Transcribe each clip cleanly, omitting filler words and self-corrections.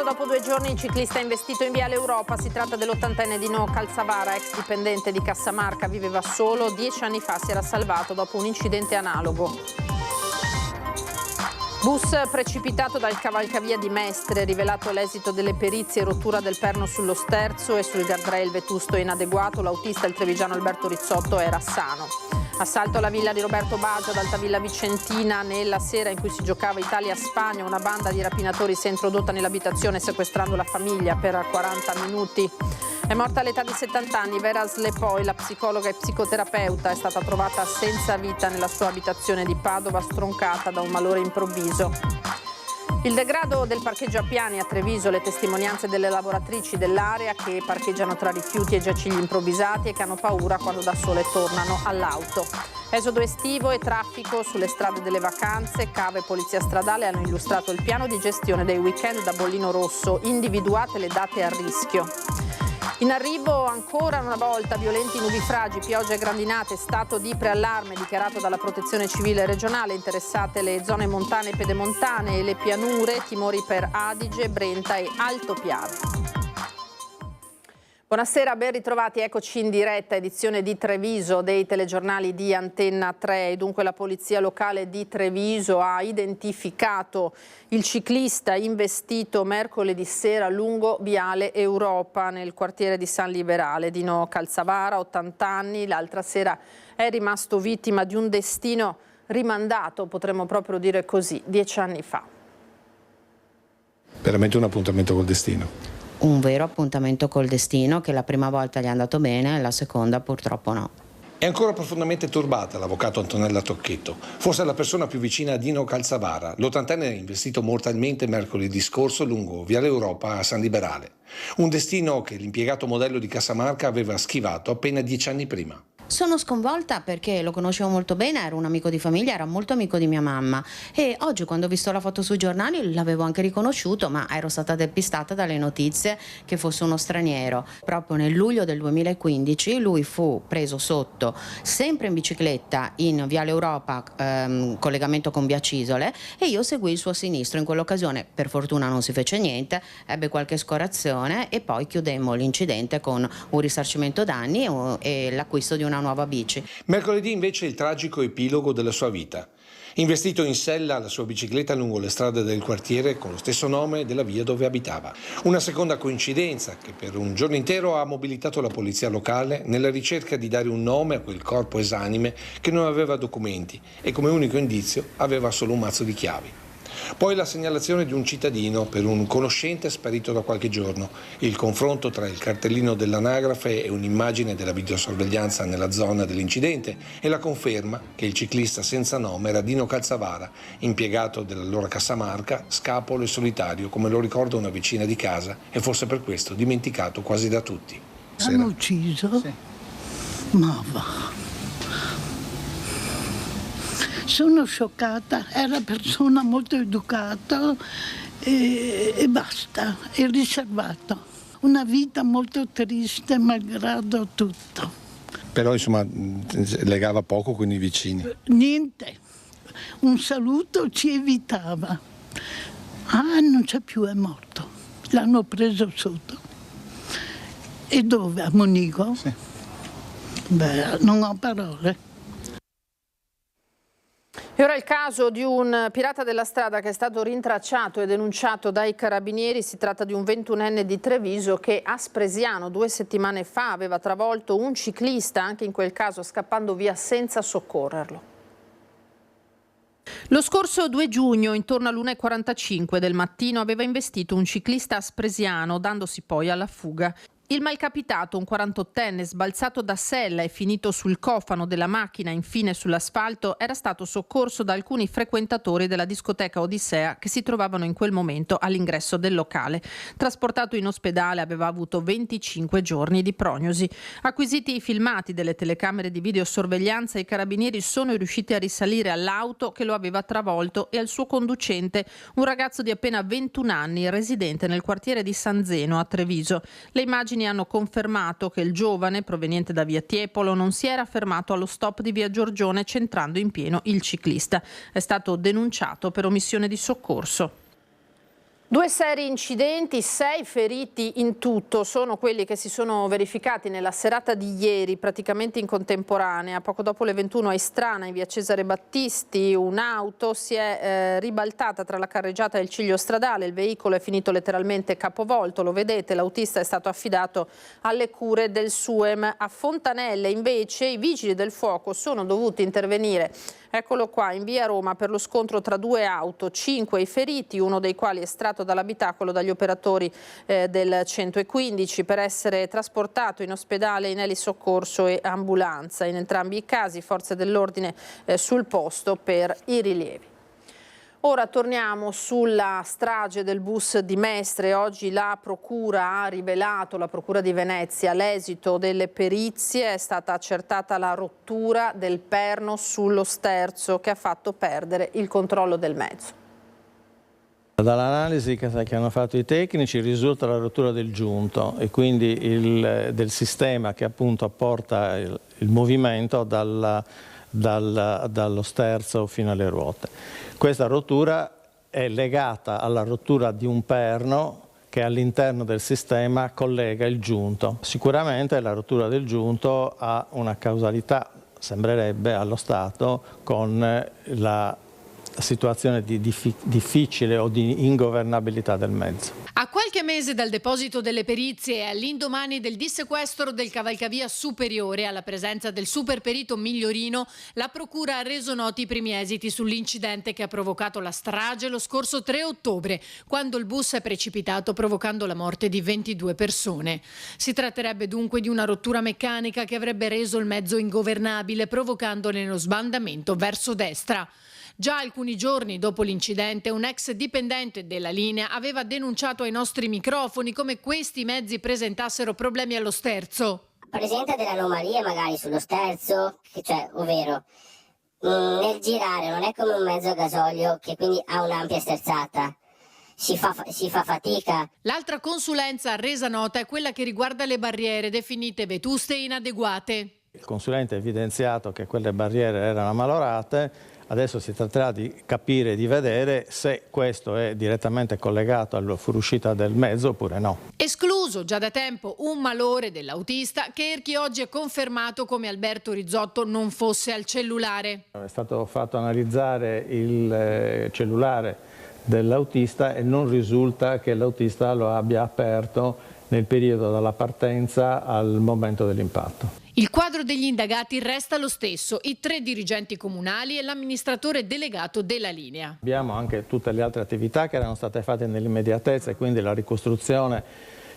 dopo 2 giorni il ciclista investito in Viale Europa. Si tratta dell'80enne Dino Calzavara, ex dipendente di Cassamarca, viveva solo. 10 anni fa si era salvato dopo un incidente analogo. Bus precipitato dal cavalcavia di Mestre, rivelato l'esito delle perizie, rottura del perno sullo sterzo e sul guardrail vetusto e inadeguato. L'autista, il trevigiano Alberto Rizzotto, era sano. Assalto alla villa di Roberto Baggio ad Altavilla Vicentina. Nella sera in cui si giocava Italia-Spagna, una banda di rapinatori si è introdotta nell'abitazione sequestrando la famiglia per 40 minuti. È morta all'età di 70 anni Vera Slepoi, la psicologa e psicoterapeuta. È stata trovata senza vita nella sua abitazione di Padova, stroncata da un malore improvviso. Il degrado del parcheggio a piani a Treviso, le testimonianze delle lavoratrici dell'area che parcheggiano tra rifiuti e giacigli improvvisati e che hanno paura quando da sole tornano all'auto. Esodo estivo e traffico sulle strade delle vacanze. Cave e Polizia Stradale hanno illustrato il piano di gestione dei weekend da bollino rosso, individuate le date a rischio. In arrivo ancora una volta violenti nubifragi, piogge e grandinate, stato di preallarme dichiarato dalla Protezione Civile regionale, interessate le zone montane e pedemontane e le pianure, timori per Adige, Brenta e Altopiave. Buonasera, ben ritrovati, eccoci in diretta, edizione di Treviso dei telegiornali di Antenna 3. Dunque la polizia locale di Treviso ha identificato il ciclista investito mercoledì sera lungo Viale Europa nel quartiere di San Liberale. Dino Calzavara, 80 anni, l'altra sera è rimasto vittima di un destino rimandato, potremmo proprio dire così, 10 anni fa. Veramente un appuntamento col destino. Un vero appuntamento col destino, che la prima volta gli è andato bene e la seconda purtroppo no. È ancora profondamente turbata l'avvocato Antonella Tocchetto, forse la persona più vicina a Dino Calzavara. L'80enne è investito mortalmente mercoledì scorso lungo Viale Europa a San Liberale. Un destino che l'impiegato modello di Cassamarca aveva schivato appena 10 anni prima. Sono sconvolta perché lo conoscevo molto bene, era un amico di famiglia, era molto amico di mia mamma e oggi quando ho visto la foto sui giornali l'avevo anche riconosciuto, ma ero stata depistata dalle notizie che fosse uno straniero. Proprio nel luglio del 2015 lui fu preso sotto, sempre in bicicletta, in Viale Europa, collegamento con Via Cisole, e io seguì il suo sinistro. In quell'occasione per fortuna non si fece niente, ebbe qualche scorazione e poi chiudemmo l'incidente con un risarcimento danni e l'acquisto di una nuova bici. Mercoledì invece il tragico epilogo della sua vita. Investito in sella alla sua bicicletta lungo le strade del quartiere con lo stesso nome della via dove abitava. Una seconda coincidenza che per un giorno intero ha mobilitato la polizia locale nella ricerca di dare un nome a quel corpo esanime che non aveva documenti e come unico indizio aveva solo un mazzo di chiavi. Poi la segnalazione di un cittadino per un conoscente sparito da qualche giorno, il confronto tra il cartellino dell'anagrafe e un'immagine della videosorveglianza nella zona dell'incidente e la conferma che il ciclista senza nome era Dino Calzavara, impiegato dell'allora Cassamarca, scapolo e solitario, come lo ricorda una vicina di casa e forse per questo dimenticato quasi da tutti. Hanno ucciso? Sì. Ma va. Sono scioccata, era persona molto educata e basta, è riservato. Una vita molto triste malgrado tutto. Però insomma legava poco con i vicini. Niente, un saluto ci evitava. Ah, non c'è più, è morto. L'hanno preso sotto. E dove? A Monigo? Sì. Beh, non ho parole. E ora il caso di un pirata della strada che è stato rintracciato e denunciato dai carabinieri. Si tratta di un 21enne di Treviso che a Spresiano 2 settimane fa aveva travolto un ciclista, anche in quel caso scappando via senza soccorrerlo. Lo scorso 2 giugno, intorno all'1:45 del mattino, aveva investito un ciclista a Spresiano, dandosi poi alla fuga. Il malcapitato, un 48enne sbalzato da sella e finito sul cofano della macchina, infine sull'asfalto, era stato soccorso da alcuni frequentatori della discoteca Odissea che si trovavano in quel momento all'ingresso del locale. Trasportato in ospedale, aveva avuto 25 giorni di prognosi. Acquisiti i filmati delle telecamere di videosorveglianza, i carabinieri sono riusciti a risalire all'auto che lo aveva travolto e al suo conducente, un ragazzo di appena 21 anni, residente nel quartiere di San Zeno a Treviso. Le immagini hanno confermato che il giovane, proveniente da via Tiepolo, non si era fermato allo stop di via Giorgione, centrando in pieno il ciclista. È stato denunciato per omissione di soccorso. 2 seri incidenti, 6 feriti in tutto, sono quelli che si sono verificati nella serata di ieri, praticamente in contemporanea. Poco dopo le 21 a Istrana, in via Cesare Battisti, un'auto si è ribaltata tra la carreggiata e il ciglio stradale, il veicolo è finito letteralmente capovolto, lo vedete, l'autista è stato affidato alle cure del SUEM. A Fontanelle invece i vigili del fuoco sono dovuti intervenire, eccolo qua, in via Roma per lo scontro tra 2 auto, 5 i feriti, uno dei quali estratto dall'abitacolo dagli operatori del 115 per essere trasportato in ospedale in elisoccorso e ambulanza. In entrambi i casi forze dell'ordine sul posto per i rilievi. Ora torniamo sulla strage del bus di Mestre. Oggi la Procura ha rivelato, la Procura di Venezia, l'esito delle perizie. È stata accertata la rottura del perno sullo sterzo che ha fatto perdere il controllo del mezzo. Dall'analisi che hanno fatto i tecnici risulta la rottura del giunto e quindi del sistema che appunto apporta il movimento dallo sterzo fino alle ruote. Questa rottura è legata alla rottura di un perno che all'interno del sistema collega il giunto. Sicuramente la rottura del giunto ha una causalità, sembrerebbe allo stato, con la situazione di difficile o di ingovernabilità del mezzo. A qualche mese dal deposito delle perizie e all'indomani del dissequestro del cavalcavia superiore alla presenza del superperito Migliorino, la Procura ha reso noti i primi esiti sull'incidente che ha provocato la strage lo scorso 3 ottobre, quando il bus è precipitato provocando la morte di 22 persone. Si tratterebbe dunque di una rottura meccanica che avrebbe reso il mezzo ingovernabile, provocandone lo sbandamento verso destra. Già alcuni giorni dopo l'incidente, un ex dipendente della linea aveva denunciato ai nostri microfoni come questi mezzi presentassero problemi allo sterzo. Presenta delle anomalie magari sullo sterzo, ovvero nel girare non è come un mezzo a gasolio che quindi ha un'ampia sterzata. Si fa fatica. L'altra consulenza resa nota è quella che riguarda le barriere definite vetuste e inadeguate. Il consulente ha evidenziato che quelle barriere erano malorate. Adesso si tratterà di capire e di vedere se questo è direttamente collegato alla fuoriuscita del mezzo oppure no. Escluso già da tempo un malore dell'autista, Cherchi oggi ha confermato come Alberto Rizzotto non fosse al cellulare. È stato fatto analizzare il cellulare dell'autista e non risulta che l'autista lo abbia aperto nel periodo dalla partenza al momento dell'impatto. Il quadro degli indagati resta lo stesso, i 3 dirigenti comunali e l'amministratore delegato della linea. Abbiamo anche tutte le altre attività che erano state fatte nell'immediatezza e quindi la ricostruzione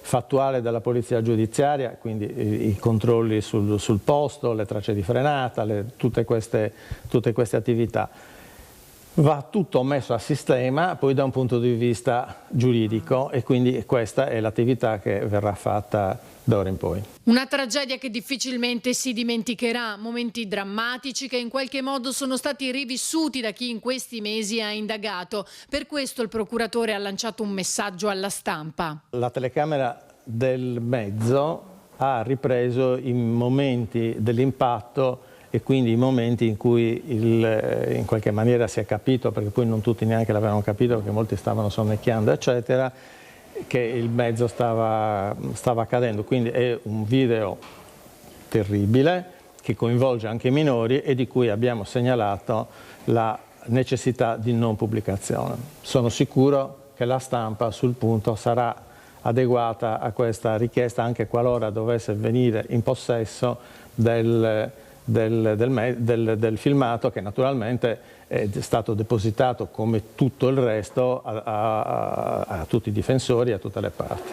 fattuale della polizia giudiziaria, quindi i controlli sul posto, le tracce di frenata, tutte queste attività. Va tutto messo a sistema poi da un punto di vista giuridico e quindi questa è l'attività che verrà fatta da ora in poi. Una tragedia che difficilmente si dimenticherà, momenti drammatici che in qualche modo sono stati rivissuti da chi in questi mesi ha indagato. Per questo il procuratore ha lanciato un messaggio alla stampa. La telecamera del mezzo ha ripreso i momenti dell'impatto e quindi i momenti in cui in qualche maniera si è capito, perché poi non tutti neanche l'avevano capito perché molti stavano sonnecchiando eccetera, che il mezzo stava cadendo. Quindi è un video terribile che coinvolge anche i minori e di cui abbiamo segnalato la necessità di non pubblicazione. Sono sicuro che la stampa sul punto sarà adeguata a questa richiesta anche qualora dovesse venire in possesso del filmato, che naturalmente è stato depositato come tutto il resto a tutti i difensori e a tutte le parti.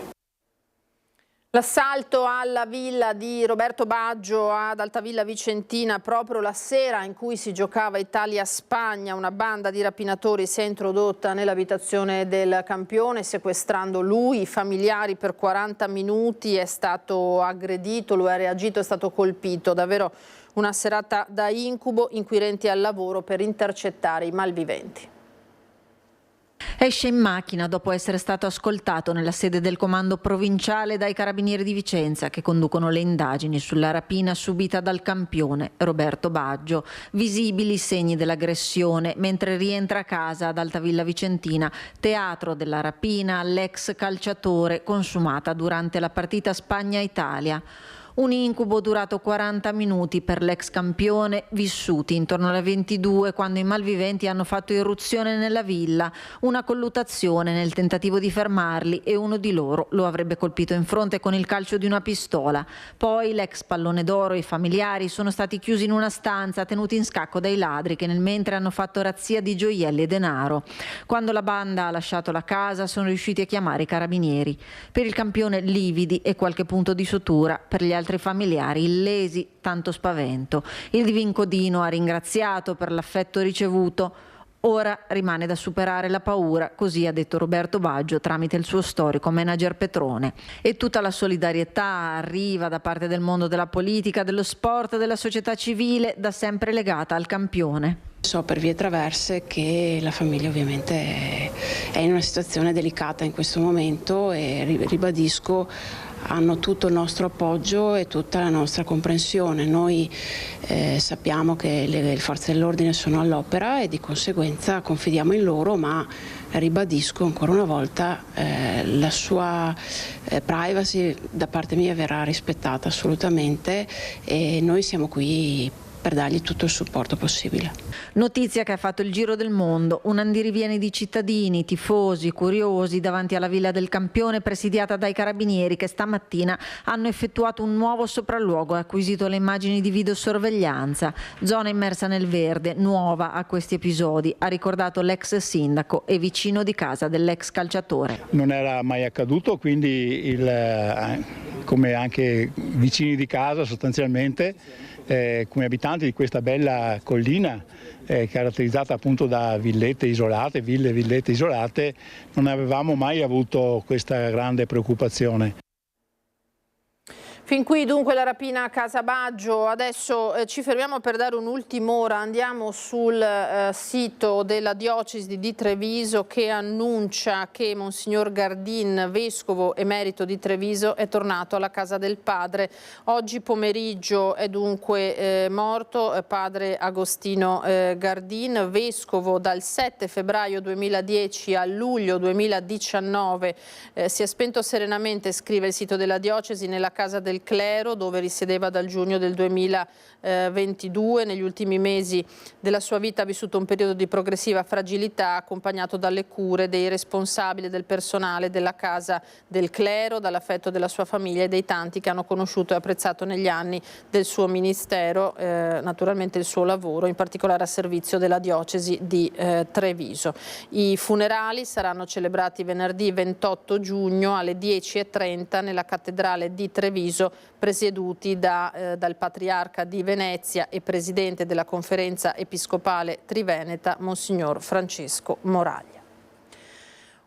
L'assalto alla villa di Roberto Baggio ad Altavilla Vicentina proprio la sera in cui si giocava Italia-Spagna. Una banda di rapinatori si è introdotta nell'abitazione del campione sequestrando lui, i familiari per 40 minuti, è stato aggredito, lui ha reagito, è stato colpito. Davvero una serata da incubo, inquirenti al lavoro per intercettare i malviventi. Esce in macchina dopo essere stato ascoltato nella sede del comando provinciale dai carabinieri di Vicenza che conducono le indagini sulla rapina subita dal campione Roberto Baggio. Visibili i segni dell'aggressione mentre rientra a casa ad Altavilla Vicentina, teatro della rapina all'ex calciatore consumata durante la partita Spagna-Italia. Un incubo durato 40 minuti per l'ex campione, vissuti intorno alle 22 quando i malviventi hanno fatto irruzione nella villa, una colluttazione nel tentativo di fermarli e uno di loro lo avrebbe colpito in fronte con il calcio di una pistola. Poi l'ex pallone d'oro e i familiari sono stati chiusi in una stanza tenuti in scacco dai ladri che nel mentre hanno fatto razzia di gioielli e denaro. Quando la banda ha lasciato la casa sono riusciti a chiamare i carabinieri. Per il campione lividi e qualche punto di sutura, per gli altri familiari illesi, tanto spavento. Il Vincodino ha ringraziato per l'affetto ricevuto. Ora rimane da superare la paura, così ha detto Roberto Baggio tramite il suo storico manager Petrone. E tutta la solidarietà arriva da parte del mondo della politica, dello sport, della società civile, da sempre legata al campione. So per vie traverse che la famiglia ovviamente è in una situazione delicata in questo momento e ribadisco hanno tutto il nostro appoggio e tutta la nostra comprensione. Noi sappiamo che le forze dell'ordine sono all'opera e di conseguenza confidiamo in loro, ma ribadisco ancora una volta la sua privacy da parte mia verrà rispettata assolutamente e noi siamo qui per dargli tutto il supporto possibile. Notizia che ha fatto il giro del mondo, un andirivieni di cittadini, tifosi, curiosi davanti alla Villa del Campione presidiata dai carabinieri che stamattina hanno effettuato un nuovo sopralluogo e acquisito le immagini di videosorveglianza. Zona immersa nel verde, nuova a questi episodi, ha ricordato l'ex sindaco e vicino di casa dell'ex calciatore. Non era mai accaduto, quindi come anche vicini di casa sostanzialmente, come abitanti di questa bella collina caratterizzata appunto da villette isolate, villette isolate, non avevamo mai avuto questa grande preoccupazione. Fin qui dunque la rapina a casa Baggio. Adesso ci fermiamo per dare un'ultima ora, andiamo sul sito della diocesi di Treviso che annuncia che Monsignor Gardin, vescovo emerito di Treviso, è tornato alla casa del padre. Oggi pomeriggio è dunque morto padre Agostino Gardin, vescovo dal 7 febbraio 2010 a luglio 2019. Si è spento serenamente, scrive il sito della diocesi, nella casa del clero dove risiedeva dal giugno del 2022. Negli ultimi mesi della sua vita ha vissuto un periodo di progressiva fragilità accompagnato dalle cure dei responsabili del personale della casa del clero, dall'affetto della sua famiglia e dei tanti che hanno conosciuto e apprezzato negli anni del suo ministero, naturalmente il suo lavoro, in particolare a servizio della diocesi di Treviso. I funerali saranno celebrati venerdì 28 giugno alle 10:30 nella cattedrale di Treviso, presieduti dal patriarca di Venezia e presidente della conferenza episcopale triveneta, Monsignor Francesco Moraglia.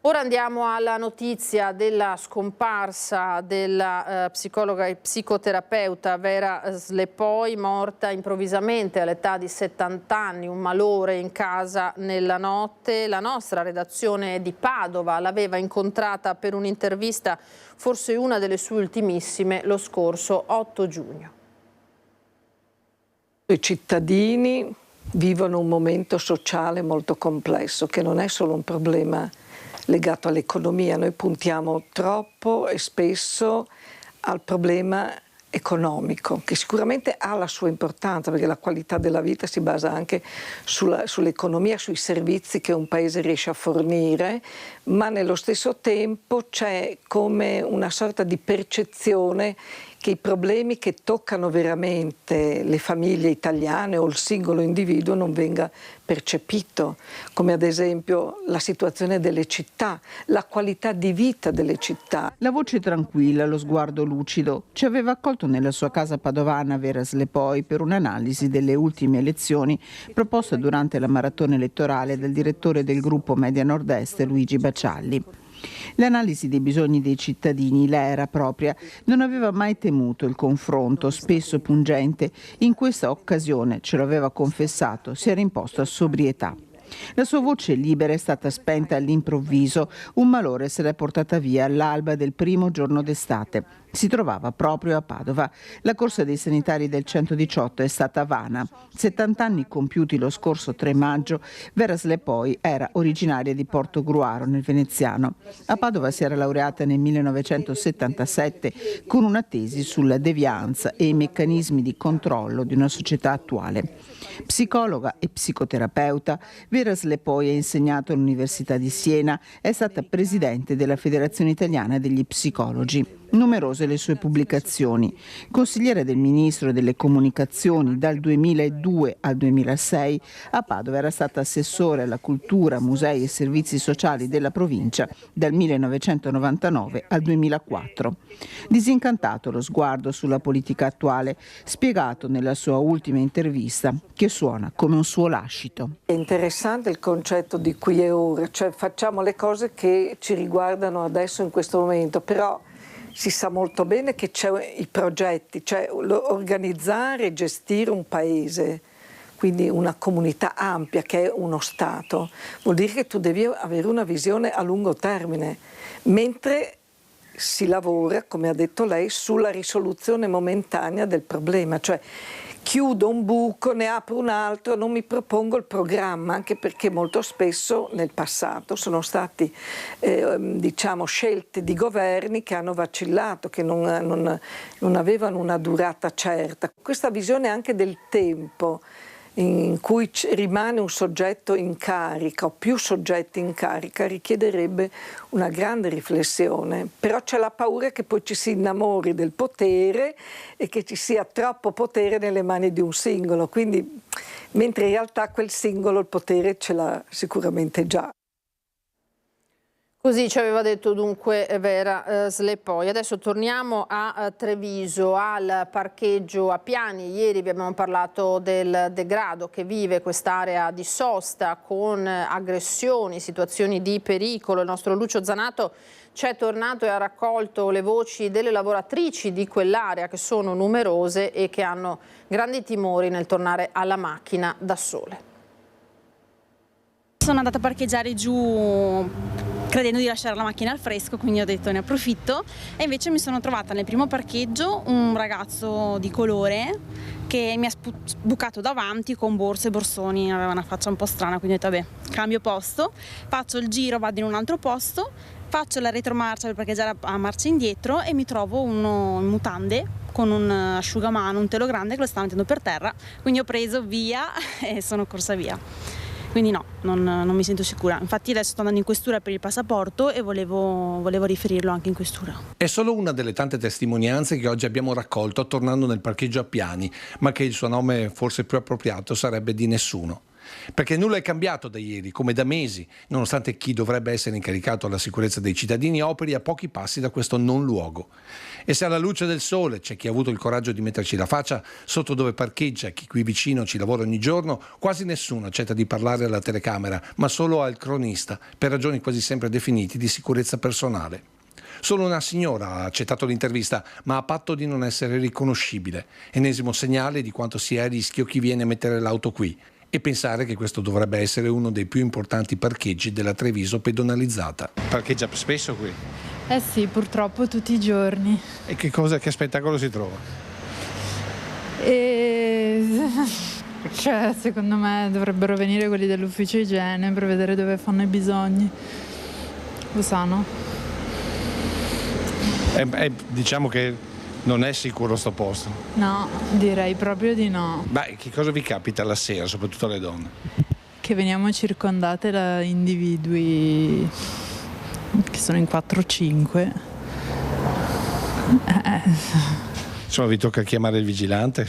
Ora andiamo alla notizia della scomparsa della psicologa e psicoterapeuta Vera Slepoi, morta improvvisamente all'età di 70 anni, un malore in casa nella notte. La nostra redazione di Padova l'aveva incontrata per un'intervista, forse una delle sue ultimissime, lo scorso 8 giugno. I cittadini vivono un momento sociale molto complesso, che non è solo un problema legato all'economia. Noi puntiamo troppo e spesso al problema economico, che sicuramente ha la sua importanza, perché la qualità della vita si basa anche sull'economia, sui servizi che un paese riesce a fornire, ma nello stesso tempo c'è come una sorta di percezione che i problemi che toccano veramente le famiglie italiane o il singolo individuo non venga percepito, come ad esempio la situazione delle città, la qualità di vita delle città. La voce tranquilla, lo sguardo lucido, ci aveva accolto nella sua casa padovana Vera Slepoi per un'analisi delle ultime elezioni proposta durante la maratona elettorale del direttore del gruppo Media Nord-Est Luigi Bacialli. L'analisi dei bisogni dei cittadini la era propria, non aveva mai temuto il confronto, spesso pungente. In questa occasione, ce lo aveva confessato, si era imposto a sobrietà. La sua voce libera è stata spenta all'improvviso. Un malore se l'è portata via all'alba del primo giorno d'estate. Si trovava proprio a Padova. La corsa dei sanitari del 118 è stata vana. 70 anni compiuti lo scorso 3 maggio, Vera Slepoi era originaria di Portogruaro, nel Veneziano. A Padova si era laureata nel 1977 con una tesi sulla devianza e i meccanismi di controllo di una società attuale. Psicologa e psicoterapeuta, Vera Slepoi ha insegnato all'Università di Siena, è stata presidente della Federazione Italiana degli Psicologi. Numerose le sue pubblicazioni. Consigliere del Ministro delle Comunicazioni dal 2002 al 2006, a Padova era stata assessore alla cultura, musei e servizi sociali della provincia dal 1999 al 2004. Disincantato lo sguardo sulla politica attuale, spiegato nella sua ultima intervista, che suona come un suo lascito. È interessante il concetto di qui e ora, cioè facciamo le cose che ci riguardano adesso in questo momento, però si sa molto bene che c'è i progetti, cioè organizzare e gestire un paese, quindi una comunità ampia che è uno Stato, vuol dire che tu devi avere una visione a lungo termine, mentre si lavora, come ha detto lei, sulla risoluzione momentanea del problema, cioè chiudo un buco, ne apro un altro, non mi propongo il programma, anche perché molto spesso nel passato sono stati scelte di governi che hanno vacillato, che non avevano una durata certa. Questa visione anche del tempo in cui rimane un soggetto in carica o più soggetti in carica richiederebbe una grande riflessione, però c'è la paura che poi ci si innamori del potere e che ci sia troppo potere nelle mani di un singolo, quindi mentre in realtà quel singolo il potere ce l'ha sicuramente già. Così ci aveva detto dunque Vera Slepoi. Adesso torniamo a Treviso, al parcheggio Appiani. Ieri vi abbiamo parlato del degrado che vive quest'area di sosta con aggressioni, situazioni di pericolo. Il nostro Lucio Zanato c'è tornato e ha raccolto le voci delle lavoratrici di quell'area, che sono numerose e che hanno grandi timori nel tornare alla macchina da sole. Sono andata a parcheggiare giù credendo di lasciare la macchina al fresco, quindi ho detto ne approfitto, e invece mi sono trovata nel primo parcheggio un ragazzo di colore che mi ha sbucato davanti con borse e borsoni, aveva una faccia un po' strana, quindi ho detto vabbè, cambio posto, faccio il giro, vado in un altro posto, faccio la retromarcia per parcheggiare a marcia indietro e mi trovo uno in mutande con un asciugamano, un telo grande che lo stava mettendo per terra, quindi ho preso via e sono corsa via. Quindi no, non mi sento sicura. Infatti adesso sto andando in questura per il passaporto e volevo riferirlo anche in questura. È solo una delle tante testimonianze che oggi abbiamo raccolto tornando nel parcheggio Appiani, ma che il suo nome forse più appropriato sarebbe di nessuno. Perché nulla è cambiato da ieri, come da mesi, nonostante chi dovrebbe essere incaricato alla sicurezza dei cittadini operi a pochi passi da questo non luogo. E se alla luce del sole c'è chi ha avuto il coraggio di metterci la faccia sotto dove parcheggia, chi qui vicino ci lavora ogni giorno, quasi nessuno accetta di parlare alla telecamera, ma solo al cronista, per ragioni quasi sempre definite di sicurezza personale. Solo una signora ha accettato l'intervista, ma a patto di non essere riconoscibile, ennesimo segnale di quanto sia a rischio chi viene a mettere l'auto qui. E pensare che questo dovrebbe essere uno dei più importanti parcheggi della Treviso pedonalizzata. Parcheggia spesso qui? Eh sì, purtroppo tutti i giorni. E che spettacolo si trova? Cioè, secondo me dovrebbero venire quelli dell'ufficio igiene per vedere dove fanno i bisogni. Lo sanno. Diciamo che non è sicuro sto posto. No, direi proprio di no. Beh, che cosa vi capita la sera, soprattutto alle donne? Che veniamo circondate da individui che sono in 4-5. Insomma, vi tocca chiamare il vigilante?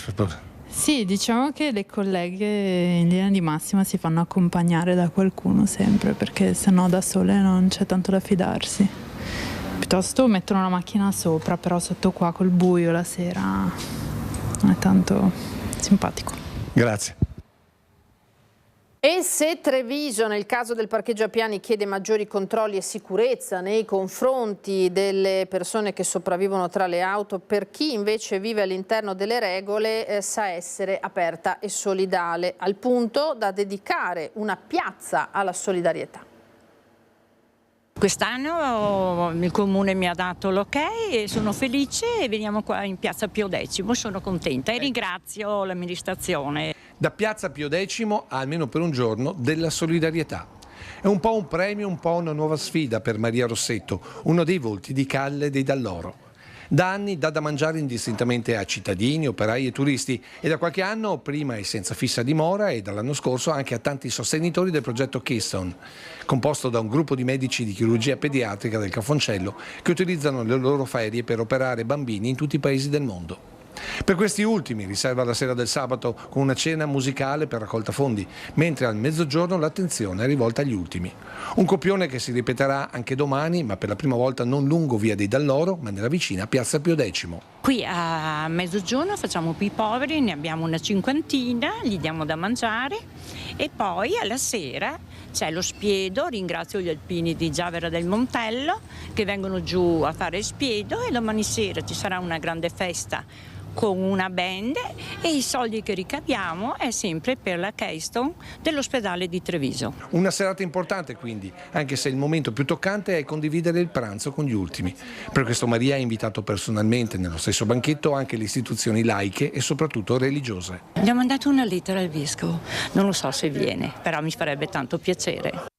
Sì, diciamo che le colleghe in linea di massima si fanno accompagnare da qualcuno sempre, perché sennò da sole non c'è tanto da fidarsi. Piuttosto mettono la macchina sopra, però sotto qua col buio la sera non è tanto simpatico. Grazie. E se Treviso, nel caso del parcheggio a piani, chiede maggiori controlli e sicurezza nei confronti delle persone che sopravvivono tra le auto, per chi invece vive all'interno delle regole sa essere aperta e solidale, al punto da dedicare una piazza alla solidarietà. Quest'anno il Comune mi ha dato l'ok e sono felice e veniamo qua in Piazza Pio X, sono contenta e ringrazio l'amministrazione. Da Piazza Pio X a, almeno per un giorno, della solidarietà. È un po' un premio, un po' una nuova sfida per Maria Rossetto, uno dei volti di Calle dei Dall'Oro. Da anni dà da mangiare indistintamente a cittadini, operai e turisti e da qualche anno, prima e senza fissa dimora, e dall'anno scorso anche a tanti sostenitori del progetto Keystone, composto da un gruppo di medici di chirurgia pediatrica del Cafoncello che utilizzano le loro ferie per operare bambini in tutti i paesi del mondo. Per questi ultimi riserva la sera del sabato con una cena musicale per raccolta fondi, mentre al mezzogiorno l'attenzione è rivolta agli ultimi. Un copione che si ripeterà anche domani, ma per la prima volta non lungo via dei Dall'Oro, ma nella vicina Piazza Pio X. Qui a mezzogiorno facciamo per i poveri, ne abbiamo una 50, gli diamo da mangiare e poi alla sera c'è lo spiedo, ringrazio gli alpini di Giavera del Montello che vengono giù a fare il spiedo e domani sera ci sarà una grande festa con una band e i soldi che ricaviamo è sempre per la Keystone dell'ospedale di Treviso. Una serata importante quindi, anche se il momento più toccante è condividere il pranzo con gli ultimi. Per questo Maria ha invitato personalmente nello stesso banchetto anche le istituzioni laiche e soprattutto religiose. Gli ho mandato una lettera al vescovo, non lo so se viene, però mi farebbe tanto piacere.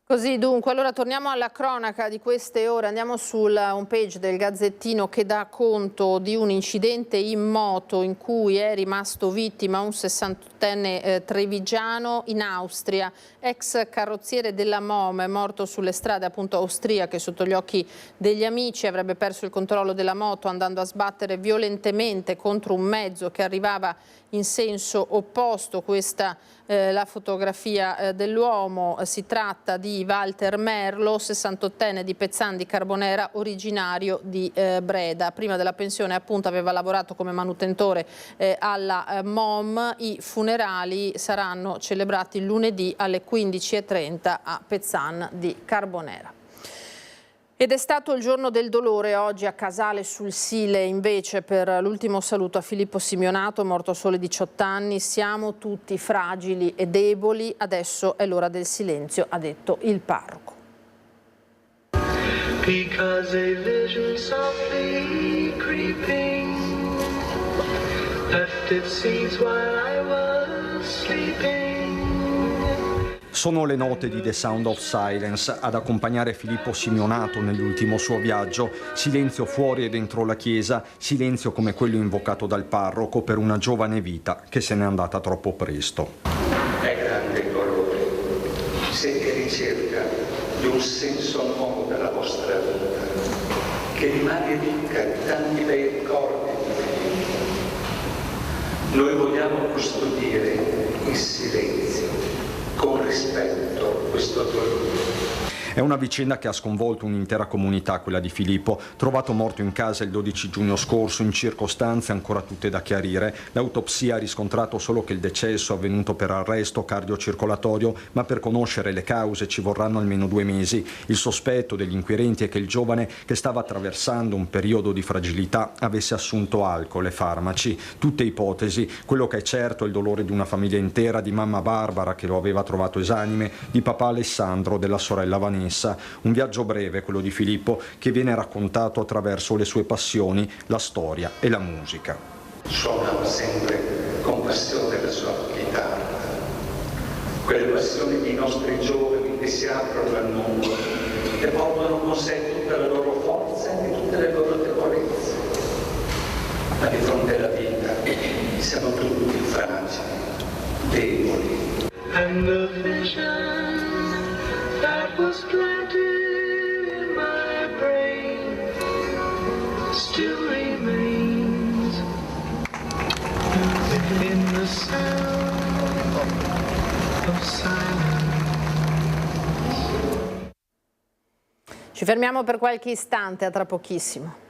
Così dunque, allora torniamo alla cronaca di queste ore, andiamo sulla homepage del Gazzettino che dà conto di un incidente in moto in cui è rimasto vittima un 68enne trevigiano in Austria, ex carrozziere della MOM, è morto sulle strade appunto austriache sotto gli occhi degli amici, avrebbe perso il controllo della moto andando a sbattere violentemente contro un mezzo che arrivava in senso opposto. Questa la fotografia dell'uomo, si tratta di Walter Merlo, 68enne di Pezzan di Carbonera, originario di Breda. Prima della pensione appunto aveva lavorato come manutentore alla MOM. I funerali saranno celebrati lunedì alle 15:30 a Pezzan di Carbonera. Ed è stato il giorno del dolore oggi a Casale sul Sile, invece, per l'ultimo saluto a Filippo Simeonato, morto a soli 18 anni. Siamo tutti fragili e deboli, adesso è l'ora del silenzio, ha detto il parroco. Because a vision softly creeping left its seeds while I was sleeping. Sono le note di The Sound of Silence ad accompagnare Filippo Simeonato nell'ultimo suo viaggio. Silenzio fuori e dentro la chiesa, silenzio come quello invocato dal parroco per una giovane vita che se n'è andata troppo presto. È grande il dolore, siete in ricerca di un senso nuovo della vostra vita, che rimane ricca di tanti bei ricordi di Filippo. Noi vogliamo custodire in silenzio, con rispetto, questo dolore. È una vicenda che ha sconvolto un'intera comunità, quella di Filippo, trovato morto in casa il 12 giugno scorso in circostanze ancora tutte da chiarire. L'autopsia ha riscontrato solo che il decesso è avvenuto per arresto cardiocircolatorio, ma per conoscere le cause ci vorranno almeno 2 mesi. Il sospetto degli inquirenti è che il giovane, che stava attraversando un periodo di fragilità, avesse assunto alcol e farmaci. Tutte ipotesi. Quello che è certo è il dolore di una famiglia intera, di mamma Barbara che lo aveva trovato esanime, di papà Alessandro, della sorella Vanessa. Un viaggio breve, quello di Filippo, che viene raccontato attraverso le sue passioni, la storia e la musica. Suonava sempre con passione la sua chitarra, quelle passioni dei nostri giovani che si aprono al mondo e portano con sé tutta la loro forza e tutte le loro debolezze. Ma di fronte alla vita siamo tutti fragili, deboli. And the vision that was planted in my brain still remains within the sound of silence. Ci fermiamo per qualche istante, a tra pochissimo.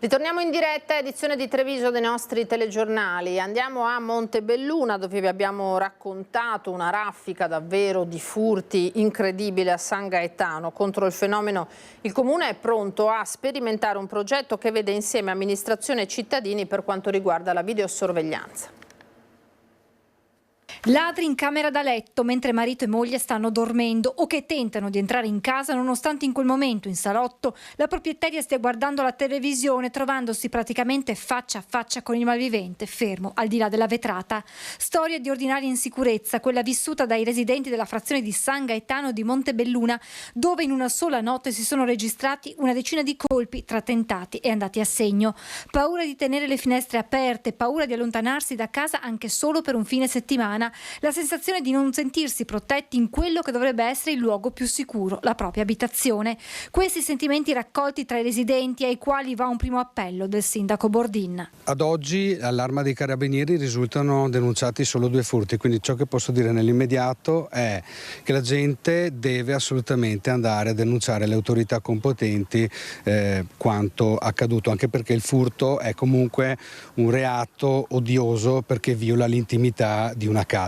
Ritorniamo in diretta, edizione di Treviso dei nostri telegiornali. Andiamo a Montebelluna, dove vi abbiamo raccontato una raffica davvero di furti incredibile a San Gaetano. Contro il fenomeno il Comune è pronto a sperimentare un progetto che vede insieme amministrazione e cittadini per quanto riguarda la videosorveglianza. Ladri in camera da letto mentre marito e moglie stanno dormendo o che tentano di entrare in casa nonostante in quel momento in salotto la proprietaria stia guardando la televisione, trovandosi praticamente faccia a faccia con il malvivente fermo al di là della vetrata. Storia di ordinaria insicurezza, quella vissuta dai residenti della frazione di San Gaetano di Montebelluna, dove in una sola notte si sono registrati una decina di colpi tra tentati e andati a segno. Paura di tenere le finestre aperte, paura di allontanarsi da casa anche solo per un fine settimana. La sensazione di non sentirsi protetti in quello che dovrebbe essere il luogo più sicuro, la propria abitazione. Questi sentimenti raccolti tra i residenti, ai quali va un primo appello del sindaco Bordin. Ad oggi all'Arma dei Carabinieri risultano denunciati solo 2 furti, quindi ciò che posso dire nell'immediato è che la gente deve assolutamente andare a denunciare alle autorità competenti quanto accaduto, anche perché il furto è comunque un reato odioso perché viola l'intimità di una casa.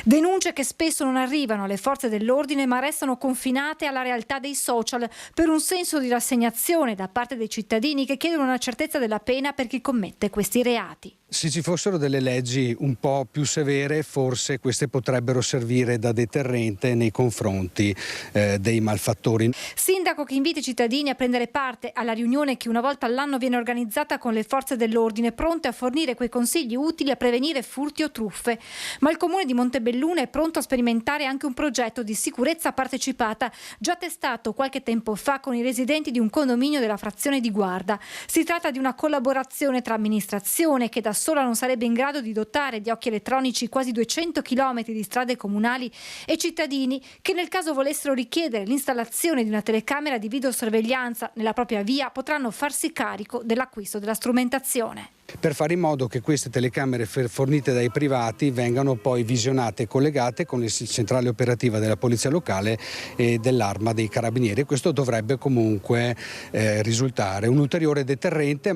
Denunce che spesso non arrivano alle forze dell'ordine ma restano confinate alla realtà dei social per un senso di rassegnazione da parte dei cittadini che chiedono una certezza della pena per chi commette questi reati. Se ci fossero delle leggi un po' più severe, forse queste potrebbero servire da deterrente nei confronti dei malfattori. Sindaco che invita i cittadini a prendere parte alla riunione che una volta all'anno viene organizzata con le forze dell'ordine, pronte a fornire quei consigli utili a prevenire furti o truffe. Ma il Comune di Montebelluna è pronto a sperimentare anche un progetto di sicurezza partecipata già testato qualche tempo fa con i residenti di un condominio della frazione di Guarda. Si tratta di una collaborazione tra amministrazione, che da sola non sarebbe in grado di dotare di occhi elettronici quasi 200 km di strade comunali, e cittadini che nel caso volessero richiedere l'installazione di una telecamera di videosorveglianza nella propria via potranno farsi carico dell'acquisto della strumentazione. Per fare in modo che queste telecamere fornite dai privati vengano poi visionate e collegate con la centrale operativa della Polizia Locale e dell'Arma dei Carabinieri. Questo dovrebbe comunque risultare un ulteriore deterrente.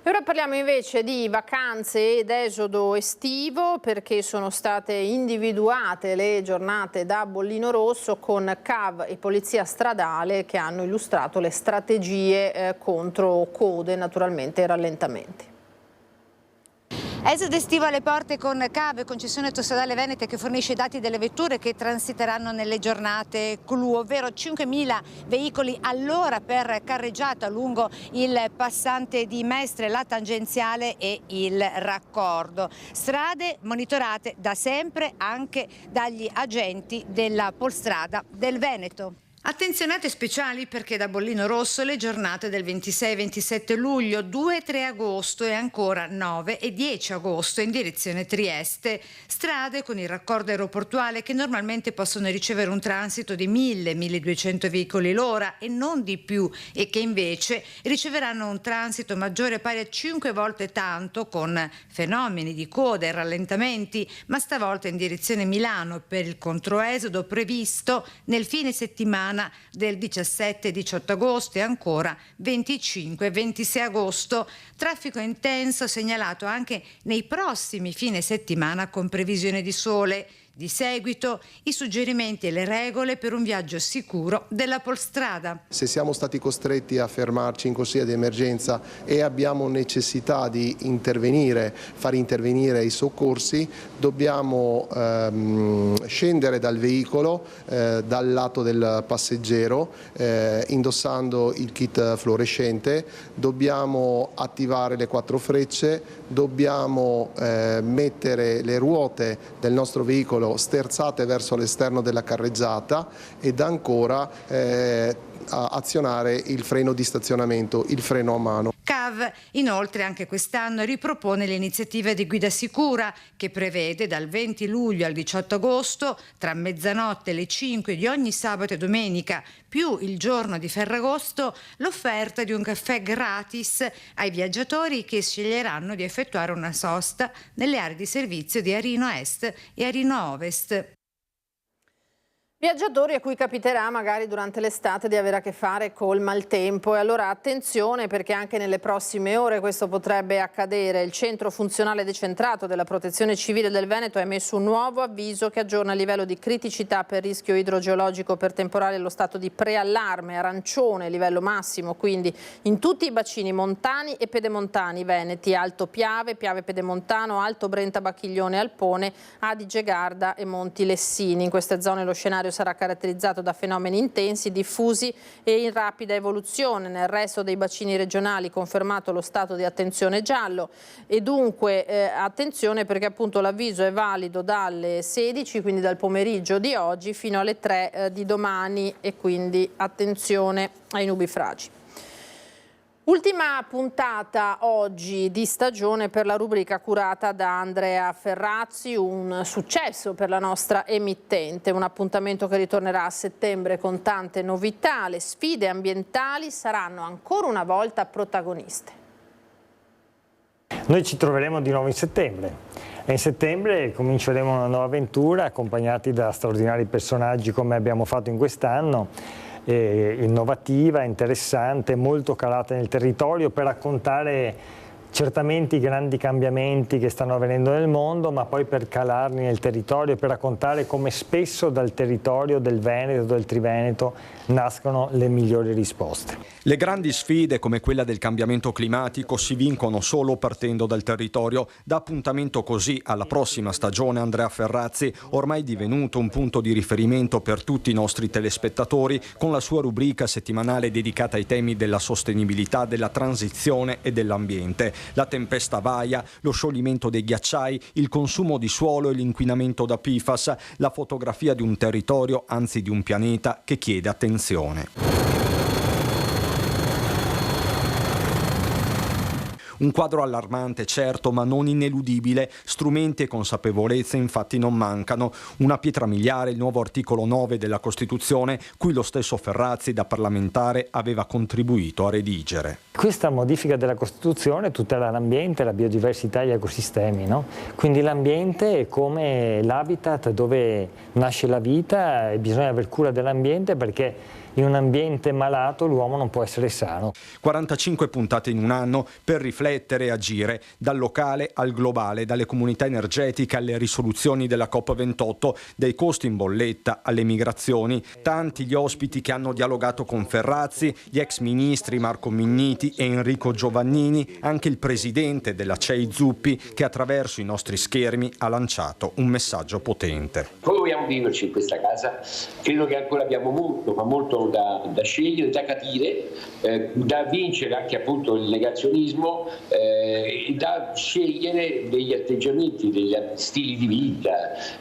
E ora parliamo invece di vacanze ed esodo estivo, perché sono state individuate le giornate da bollino rosso con CAV e Polizia Stradale, che hanno illustrato le strategie contro code naturalmente e rallentamenti. Esodo estivo alle porte con CAV, concessione autostradale venete, che fornisce i dati delle vetture che transiteranno nelle giornate clou, ovvero 5.000 veicoli all'ora per carreggiata lungo il passante di Mestre, la tangenziale e il raccordo. Strade monitorate da sempre anche dagli agenti della Polstrada del Veneto. Attenzionate speciali perché da bollino rosso le giornate del 26 e 27 luglio, 2 e 3 agosto e ancora 9 e 10 agosto in direzione Trieste. Strade con il raccordo aeroportuale che normalmente possono ricevere un transito di 1.000-1.200 veicoli l'ora e non di più, e che invece riceveranno un transito maggiore pari a 5 volte tanto, con fenomeni di code e rallentamenti, ma stavolta in direzione Milano per il controesodo previsto nel fine settimana del 17 e 18 agosto e ancora 25 e 26 agosto. Traffico intenso segnalato anche nei prossimi fine settimana con previsione di sole. Di seguito i suggerimenti e le regole per un viaggio sicuro della Polstrada. Se siamo stati costretti a fermarci in corsia di emergenza e abbiamo necessità di intervenire, far intervenire i soccorsi, dobbiamo scendere dal veicolo, dal lato del passeggero, indossando il kit fluorescente, dobbiamo attivare le 4 frecce, dobbiamo mettere le ruote del nostro veicolo sterzate verso l'esterno della carreggiata ed ancora azionare il freno di stazionamento, il freno a mano. CAV inoltre anche quest'anno ripropone le iniziative di guida sicura, che prevede dal 20 luglio al 18 agosto tra mezzanotte e le 5 di ogni sabato e domenica più il giorno di Ferragosto l'offerta di un caffè gratis ai viaggiatori che sceglieranno di effettuare una sosta nelle aree di servizio di Arino Est e Arino Ovest. Viaggiatori a cui capiterà magari durante l'estate di avere a che fare col maltempo, e allora attenzione, perché anche nelle prossime ore questo potrebbe accadere. Il centro funzionale decentrato della Protezione Civile del Veneto ha emesso un nuovo avviso che aggiorna il livello di criticità per rischio idrogeologico per temporale allo stato di preallarme, arancione, livello massimo, quindi in tutti i bacini montani e pedemontani veneti, Alto Piave, Piave Pedemontano, Alto Brenta, Bacchiglione, Alpone, Adige, Garda e Monti Lessini. In queste zone lo scenario sarà caratterizzato da fenomeni intensi, diffusi e in rapida evoluzione. Nel resto dei bacini regionali confermato lo stato di attenzione giallo, e dunque attenzione, perché appunto l'avviso è valido dalle 16, quindi dal pomeriggio di oggi, fino alle 3 di domani, e quindi attenzione ai nubifragi. Ultima puntata oggi di stagione per la rubrica curata da Andrea Ferrazzi, un successo per la nostra emittente, un appuntamento che ritornerà a settembre con tante novità. Le sfide ambientali saranno ancora una volta protagoniste. Noi ci troveremo di nuovo in settembre e in settembre cominceremo una nuova avventura accompagnati da straordinari personaggi come abbiamo fatto in quest'anno, innovativa, interessante, molto calata nel territorio, per raccontare certamente i grandi cambiamenti che stanno avvenendo nel mondo, ma poi per calarli nel territorio, per raccontare come spesso dal territorio del Veneto, del Triveneto, nascono le migliori risposte. Le grandi sfide come quella del cambiamento climatico si vincono solo partendo dal territorio. Da appuntamento così alla prossima stagione Andrea Ferrazzi, ormai divenuto un punto di riferimento per tutti i nostri telespettatori, con la sua rubrica settimanale dedicata ai temi della sostenibilità, della transizione e dell'ambiente. La tempesta Vaia, lo scioglimento dei ghiacciai, il consumo di suolo e l'inquinamento da PFAS, la fotografia di un territorio, anzi di un pianeta, che chiede attenzione. Un quadro allarmante, certo, ma non ineludibile. Strumenti e consapevolezze infatti non mancano. Una pietra miliare, il nuovo articolo 9 della Costituzione, cui lo stesso Ferrazzi da parlamentare aveva contribuito a redigere. Questa modifica della Costituzione tutela l'ambiente, la biodiversità e gli ecosistemi, no? Quindi l'ambiente è come l'habitat dove nasce la vita e bisogna aver cura dell'ambiente, perché in un ambiente malato l'uomo non può essere sano. 45 puntate in un anno per riflettere e agire, dal locale al globale, dalle comunità energetiche alle risoluzioni della COP28, dai costi in bolletta alle migrazioni. Tanti gli ospiti che hanno dialogato con Ferrazzi, gli ex ministri Marco Minniti e Enrico Giovannini, anche il presidente della CEI Zuppi, che attraverso i nostri schermi ha lanciato un messaggio potente. Come vogliamo viverci in questa casa? Credo che ancora abbiamo molto, ma molto da scegliere, da capire, da vincere anche appunto il negazionismo, e da scegliere degli atteggiamenti, degli stili di vita,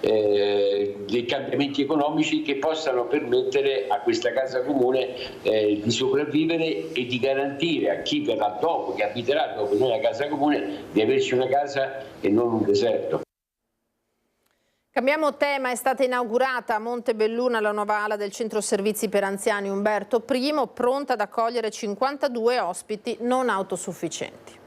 dei cambiamenti economici che possano permettere a questa casa comune di sopravvivere e di garantire a chi verrà dopo, che abiterà dopo noi la casa comune, di averci una casa e non un deserto. Cambiamo tema, è stata inaugurata a Montebelluna la nuova ala del centro servizi per anziani Umberto I, pronta ad accogliere 52 ospiti non autosufficienti.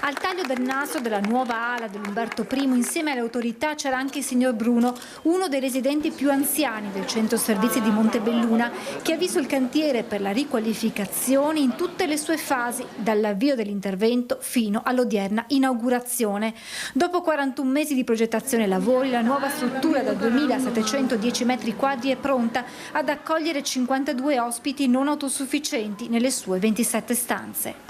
Al taglio del nastro della nuova ala dell'Umberto I, insieme alle autorità, c'era anche il signor Bruno, uno dei residenti più anziani del centro servizi di Montebelluna, che ha visto il cantiere per la riqualificazione in tutte le sue fasi, dall'avvio dell'intervento fino all'odierna inaugurazione. Dopo 41 mesi di progettazione e lavori, la nuova struttura da 2.710 metri quadri è pronta ad accogliere 52 ospiti non autosufficienti nelle sue 27 stanze.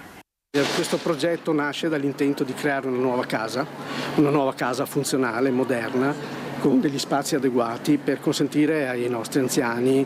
Questo progetto nasce dall'intento di creare una nuova casa funzionale, moderna, con degli spazi adeguati per consentire ai nostri anziani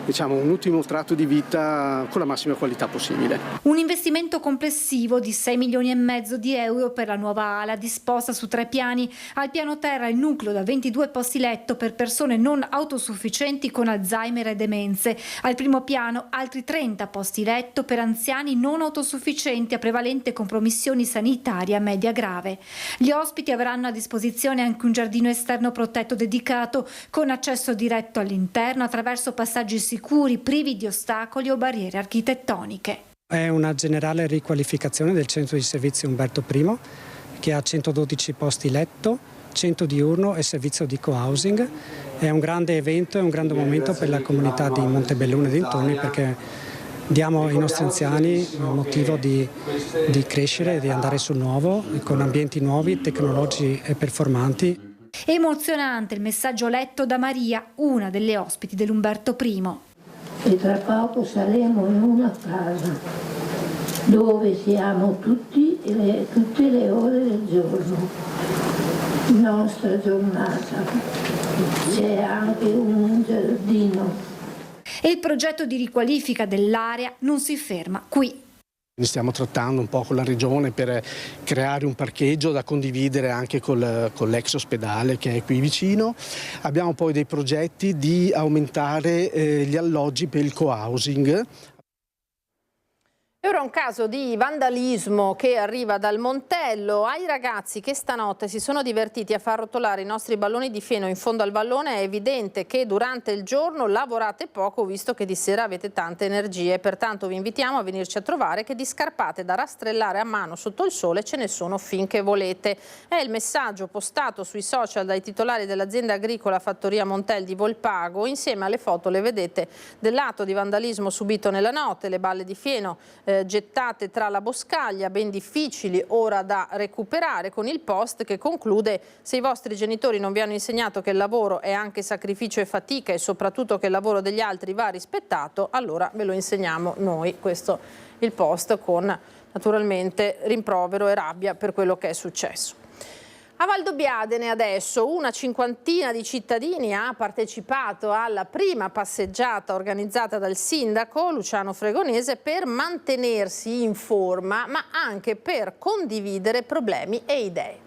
un ultimo tratto di vita con la massima qualità possibile. Un investimento complessivo di 6,5 milioni di euro per la nuova ala, disposta su 3 piani. Al piano terra il nucleo da 22 posti letto per persone non autosufficienti con Alzheimer e demenze. Al primo piano altri 30 posti letto per anziani non autosufficienti a prevalente compromissioni sanitaria media grave. Gli ospiti avranno a disposizione anche un giardino esterno protetto dedicato, con accesso diretto all'interno attraverso passaggi sicuri, privi di ostacoli o barriere architettoniche. È una generale riqualificazione del centro di servizi Umberto I, che ha 112 posti letto, 100 diurno e servizio di co-housing. È un grande evento, è un grande momento per la comunità di Montebelluna e dintorni, perché diamo ai nostri anziani un motivo di crescere, di andare sul nuovo, con ambienti nuovi, tecnologici e performanti. Emozionante il messaggio letto da Maria, una delle ospiti dell'Umberto I. E tra poco saremo in una casa dove siamo tutte le ore del giorno, nostra giornata. C'è anche un giardino. E il progetto di riqualifica dell'area non si ferma qui. Stiamo trattando un po' con la regione per creare un parcheggio da condividere anche con l'ex ospedale che è qui vicino. Abbiamo poi dei progetti di aumentare gli alloggi per il co-housing. Ora un caso di vandalismo che arriva dal Montello. Ai ragazzi che stanotte si sono divertiti a far rotolare i nostri balloni di fieno in fondo al vallone è evidente che durante il giorno lavorate poco, visto che di sera avete tante energie. Pertanto vi invitiamo a venirci a trovare, che di scarpate da rastrellare a mano sotto il sole ce ne sono finché volete. È il messaggio postato sui social dai titolari dell'azienda agricola Fattoria Montel di Volpago. Insieme alle foto le vedete dell'atto di vandalismo subito nella notte, le balle di fieno gettate tra la boscaglia, ben difficili ora da recuperare, con il post che conclude: se i vostri genitori non vi hanno insegnato che il lavoro è anche sacrificio e fatica e soprattutto che il lavoro degli altri va rispettato, allora ve lo insegniamo noi. Questo il post, con naturalmente rimprovero e rabbia per quello che è successo. A Valdobbiadene adesso una cinquantina di cittadini ha partecipato alla prima passeggiata organizzata dal sindaco Luciano Fregonese per mantenersi in forma, ma anche per condividere problemi e idee.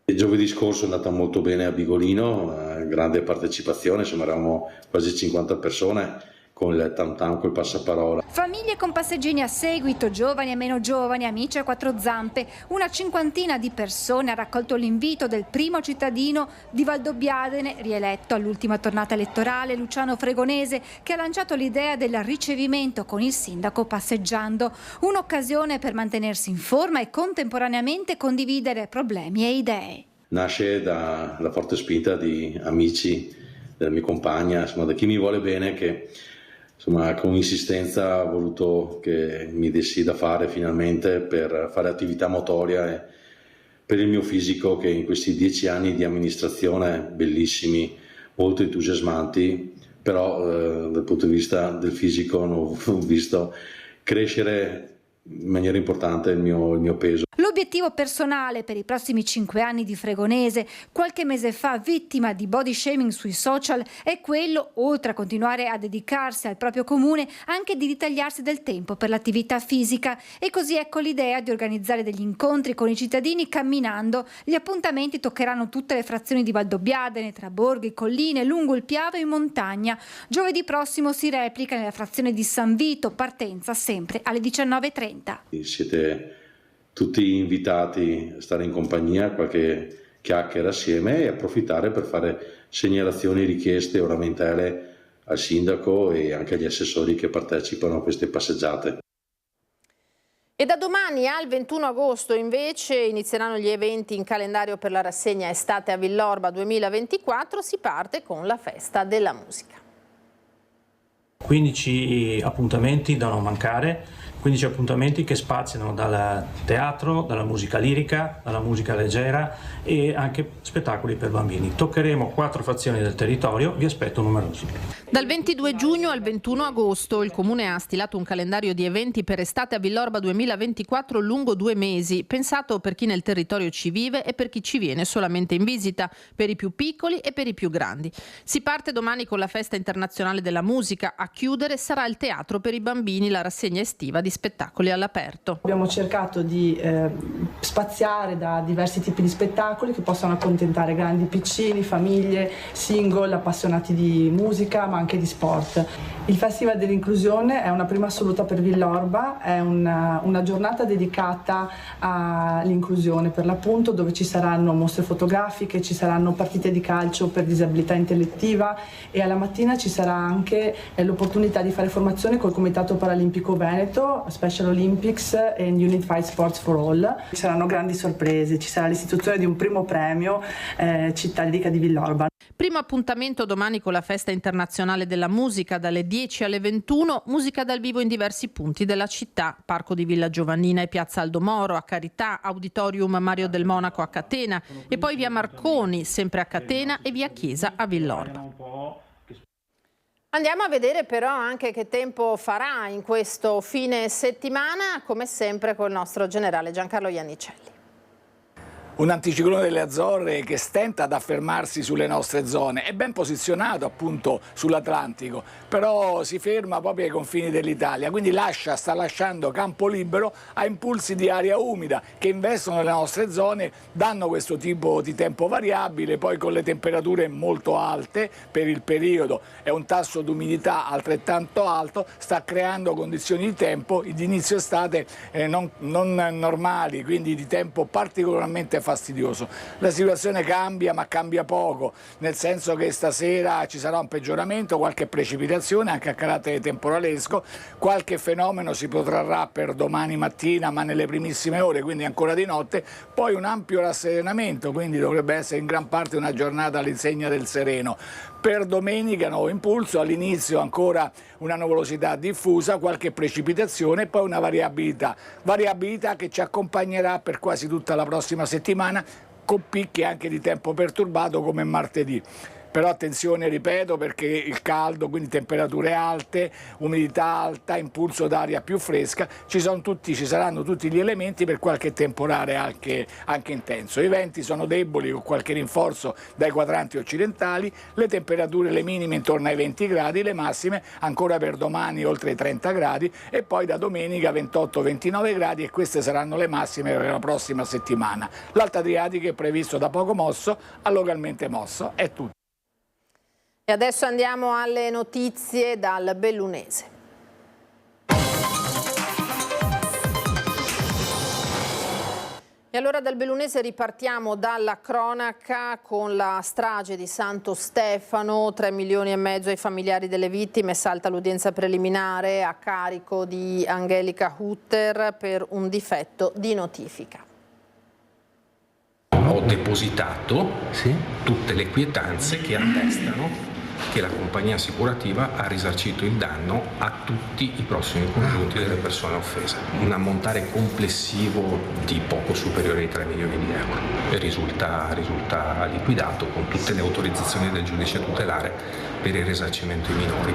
Il giovedì scorso è andata molto bene a Bigolino, grande partecipazione, insomma eravamo quasi 50 persone con il tam tam, col passaparola. Famiglie con passeggini a seguito, giovani e meno giovani, amici a quattro zampe. Una cinquantina di persone ha raccolto l'invito del primo cittadino di Valdobbiadene, rieletto all'ultima tornata elettorale, Luciano Fregonese, che ha lanciato l'idea del ricevimento con il sindaco passeggiando. Un'occasione per mantenersi in forma e contemporaneamente condividere problemi e idee. Nasce dalla forte spinta di amici, della mia compagna, insomma da chi mi vuole bene, che insomma con insistenza ha voluto che mi dessi da fare finalmente per fare attività motoria e per il mio fisico, che in questi 10 anni di amministrazione bellissimi, molto entusiasmanti, però dal punto di vista del fisico ho visto crescere in maniera importante il mio peso. L'obiettivo personale per i prossimi 5 anni di Fregonese, qualche mese fa vittima di body shaming sui social, è quello, oltre a continuare a dedicarsi al proprio comune, anche di ritagliarsi del tempo per l'attività fisica. E così ecco l'idea di organizzare degli incontri con i cittadini camminando. Gli appuntamenti toccheranno tutte le frazioni di Valdobbiadene, tra borghi, colline, lungo il Piave e in montagna. Giovedì prossimo si replica nella frazione di San Vito, partenza sempre alle 19:30. Siete tutti invitati a stare in compagnia, qualche chiacchiera assieme e approfittare per fare segnalazioni, richieste o lamentele al sindaco e anche agli assessori che partecipano a queste passeggiate. E da domani al 21 agosto invece inizieranno gli eventi in calendario per la rassegna Estate a Villorba 2024, si parte con la Festa della Musica. 15 appuntamenti da non mancare, 15 appuntamenti che spaziano dal teatro, dalla musica lirica, dalla musica leggera e anche spettacoli per bambini. Toccheremo 4 frazioni del territorio, vi aspetto numerosi. Dal 22 giugno al 21 agosto il Comune ha stilato un calendario di eventi per Estate a Villorba 2024 lungo 2 mesi, pensato per chi nel territorio ci vive e per chi ci viene solamente in visita, per i più piccoli e per i più grandi. Si parte domani con la Festa Internazionale della Musica, a chiudere sarà il Teatro per i Bambini, la rassegna estiva di spettacoli all'aperto. Abbiamo cercato di spaziare da diversi tipi di spettacoli che possano accontentare grandi, piccini, famiglie, single, appassionati di musica ma anche di sport. Il Festival dell'Inclusione è una prima assoluta per Villorba, è una giornata dedicata all'inclusione per l'appunto, dove ci saranno mostre fotografiche, ci saranno partite di calcio per disabilità intellettiva e alla mattina ci sarà anche l'opportunità di fare formazione col Comitato Paralimpico Veneto giugno, Special Olympics and Unified Sports for All. Ci saranno grandi sorprese, ci sarà l'istituzione di un primo premio Città lirica di Villorba. Primo appuntamento domani con la Festa Internazionale della Musica dalle 10 alle 21, musica dal vivo in diversi punti della città, Parco di Villa Giovannina e Piazza Aldo Moro a Carità, Auditorium Mario del Monaco a Catena e poi via Marconi sempre a Catena e via Chiesa a Villorba. Andiamo a vedere però anche che tempo farà in questo fine settimana, come sempre col nostro generale Giancarlo Iannicelli. Un anticiclone delle Azzorre che stenta ad affermarsi sulle nostre zone, è ben posizionato appunto sull'Atlantico, però si ferma proprio ai confini dell'Italia, quindi sta lasciando campo libero a impulsi di aria umida che investono le nostre zone, danno questo tipo di tempo variabile, poi con le temperature molto alte per il periodo e un tasso d'umidità altrettanto alto, sta creando condizioni di tempo di inizio estate non normali, quindi di tempo particolarmente fastidioso. La situazione cambia, ma cambia poco, nel senso che stasera ci sarà un peggioramento, qualche precipitazione anche a carattere temporalesco, qualche fenomeno si protrarrà per domani mattina, ma nelle primissime ore, quindi ancora di notte, poi un ampio rasserenamento, quindi dovrebbe essere in gran parte una giornata all'insegna del sereno. Per domenica nuovo impulso, all'inizio ancora una nuvolosità diffusa, qualche precipitazione e poi una variabilità che ci accompagnerà per quasi tutta la prossima settimana, con picchi anche di tempo perturbato come martedì. Però attenzione, ripeto, perché il caldo, quindi temperature alte, umidità alta, impulso d'aria più fresca, ci saranno tutti gli elementi per qualche temporale anche intenso. I venti sono deboli con qualche rinforzo dai quadranti occidentali, le temperature le minime intorno ai 20 gradi, le massime ancora per domani oltre i 30 gradi e poi da domenica 28-29 gradi e queste saranno le massime per la prossima settimana. L'Alta Adriatica è previsto da poco mosso a localmente mosso. È tutto. E adesso andiamo alle notizie dal Bellunese. E allora dal Bellunese ripartiamo dalla cronaca con la strage di Santo Stefano, 3,5 milioni ai familiari delle vittime, salta l'udienza preliminare a carico di Angelica Hutter per un difetto di notifica. Ho depositato tutte le quietanze che attestano che la compagnia assicurativa ha risarcito il danno a tutti i prossimi congiunti delle persone offese. Un ammontare complessivo di poco superiore ai 3 milioni di euro. E risulta liquidato con tutte le autorizzazioni del giudice tutelare per il risarcimento ai minori.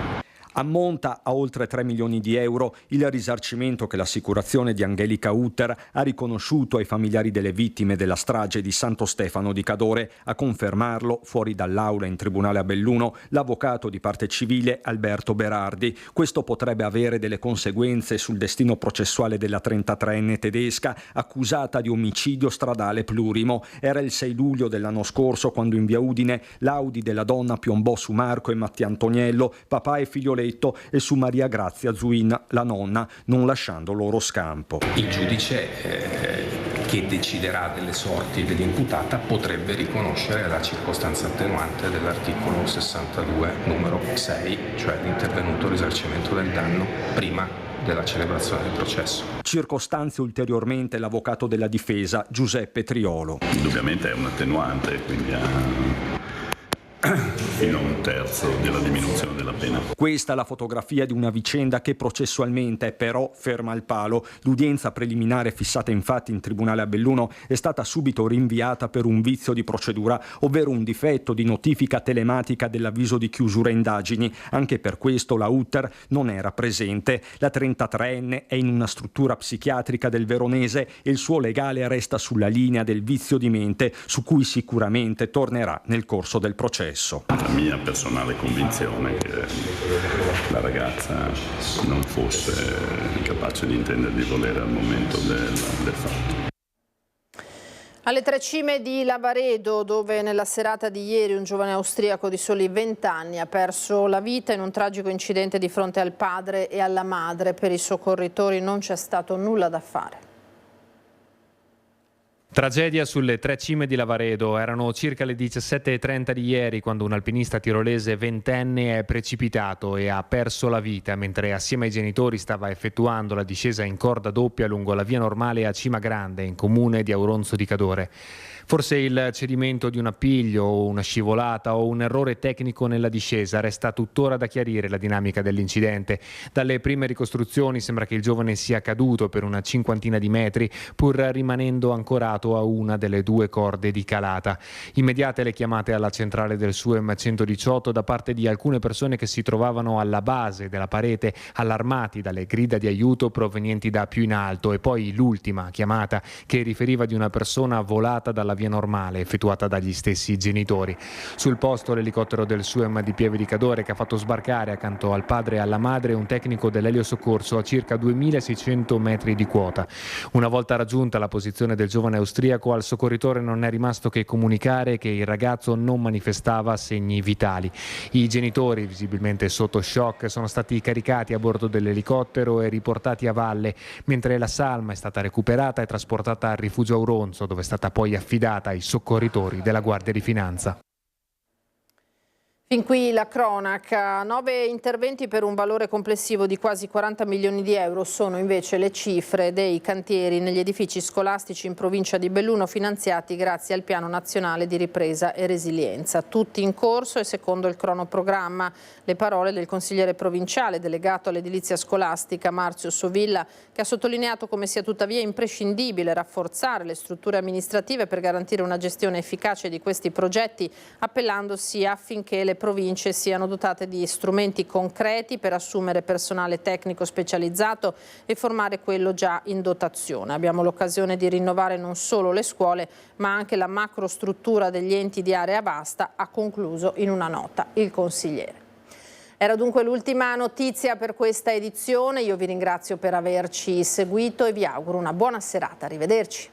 Ammonta a oltre 3 milioni di euro il risarcimento che l'assicurazione di Angelica Hutter ha riconosciuto ai familiari delle vittime della strage di Santo Stefano di Cadore. A confermarlo, fuori dall'aula in tribunale a Belluno, l'avvocato di parte civile Alberto Berardi. Questo potrebbe avere delle conseguenze sul destino processuale della 33enne tedesca, accusata di omicidio stradale plurimo. Era il 6 luglio dell'anno scorso quando in via Udine l'Audi della donna piombò su Marco e Mattia Antoniello, papà e figlioletto, e su Maria Grazia Zuin, la nonna, non lasciando loro scampo. Il giudice che deciderà delle sorti dell'imputata potrebbe riconoscere la circostanza attenuante dell'articolo 62 numero 6, cioè l'intervenuto risarcimento del danno prima della celebrazione del processo. Circostanze ulteriormente l'avvocato della difesa Giuseppe Triolo. Indubbiamente è un attenuante, quindi fino a 1/3 della diminuzione della pena. Questa è la fotografia di una vicenda che processualmente è però ferma al palo. L'udienza preliminare fissata infatti in tribunale a Belluno è stata subito rinviata per un vizio di procedura, ovvero un difetto di notifica telematica dell'avviso di chiusura indagini. Anche per questo la Hutter non era presente. La 33enne è in una struttura psichiatrica del Veronese e il suo legale resta sulla linea del vizio di mente, su cui sicuramente tornerà nel corso del processo. La mia personale convinzione è che la ragazza non fosse capace di intendere di volere al momento del fatto. Alle Tre Cime di Lavaredo, dove nella serata di ieri un giovane austriaco di soli 20 anni ha perso la vita in un tragico incidente di fronte al padre e alla madre. Per i soccorritori non c'è stato nulla da fare. Tragedia sulle 3 cime di Lavaredo. Erano circa le 17:30 di ieri quando un alpinista tirolese ventenne è precipitato e ha perso la vita mentre assieme ai genitori stava effettuando la discesa in corda doppia lungo la via normale a Cima Grande, in comune di Auronzo di Cadore. Forse il cedimento di un appiglio o una scivolata o un errore tecnico nella discesa. Resta tuttora da chiarire la dinamica dell'incidente. Dalle prime ricostruzioni sembra che il giovane sia caduto per una cinquantina di metri pur rimanendo ancorato a una delle 2 corde di calata. Immediate le chiamate alla centrale del SUEM 118 da parte di alcune persone che si trovavano alla base della parete, allarmati dalle grida di aiuto provenienti da più in alto, e poi l'ultima chiamata che riferiva di una persona volata dalla via normale effettuata dagli stessi genitori. Sul posto l'elicottero del SUEM di Pieve di Cadore che ha fatto sbarcare accanto al padre e alla madre un tecnico dell'eliosoccorso a circa 2600 metri di quota. Una volta raggiunta la posizione del giovane austriaco, al soccorritore non è rimasto che comunicare che il ragazzo non manifestava segni vitali. I genitori, visibilmente sotto shock, sono stati caricati a bordo dell'elicottero e riportati a valle, mentre la salma è stata recuperata e trasportata al rifugio Auronzo, dove è stata poi affidata ai soccorritori della Guardia di Finanza. Fin qui la cronaca. 9 interventi per un valore complessivo di quasi 40 milioni di euro sono invece le cifre dei cantieri negli edifici scolastici in provincia di Belluno finanziati grazie al Piano Nazionale di Ripresa e Resilienza. Tutti in corso e secondo il cronoprogramma. Le parole del consigliere provinciale delegato all'edilizia scolastica Marzio Sovilla, che ha sottolineato come sia tuttavia imprescindibile rafforzare le strutture amministrative per garantire una gestione efficace di questi progetti, appellandosi affinché le province siano dotate di strumenti concreti per assumere personale tecnico specializzato e formare quello già in dotazione. Abbiamo l'occasione di rinnovare non solo le scuole, ma anche la macrostruttura degli enti di area vasta, ha concluso in una nota il consigliere. Era dunque l'ultima notizia per questa edizione. Io vi ringrazio per averci seguito e vi auguro una buona serata. Arrivederci.